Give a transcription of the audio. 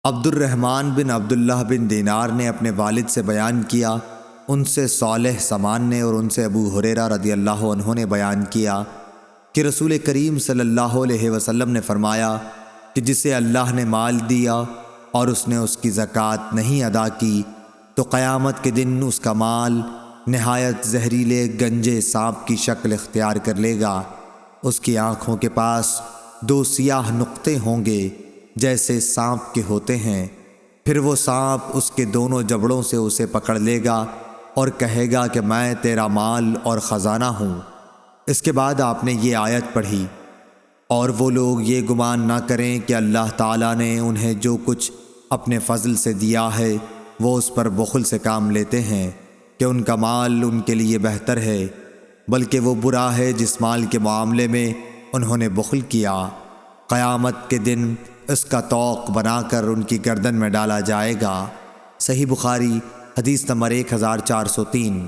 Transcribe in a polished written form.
عبد الرحمن بن عبداللہ بن دینار نے اپنے والد سے بیان کیا، ان سے صالح سمان نے اور ان سے ابو ہریرہ رضی اللہ عنہ نے بیان کیا کہ رسول کریم صلی اللہ علیہ وسلم نے فرمایا کہ جسے اللہ نے مال دیا اور اس نے اس کی زکوٰۃ نہیں ادا کی تو قیامت کے دن اس کا مال نہایت زہریلے گنجے سانپ کی شکل اختیار کر لے گا۔ اس کی آنکھوں کے پاس 2 سیاہ نقطے ہوں گے جیسے سانپ کے ہوتے ہیں، پھر وہ سانپ اس کے دونوں جبڑوں سے اسے پکڑ لے گا اور کہے گا کہ میں تیرا مال اور خزانہ ہوں۔ اس کے بعد آپ نے یہ آیت پڑھی، اور وہ لوگ یہ گمان نہ کریں کہ اللہ تعالیٰ نے انہیں جو کچھ اپنے فضل سے دیا ہے وہ اس پر بخل سے کام لیتے ہیں کہ ان کا مال ان کے لیے بہتر ہے، بلکہ وہ برا ہے جس مال کے معاملے میں انہوں نے بخل کیا۔ قیامت کے دن اس کا طوق بنا کر ان کی گردن میں ڈالا جائے گا۔ صحیح بخاری حدیث نمبر 1403۔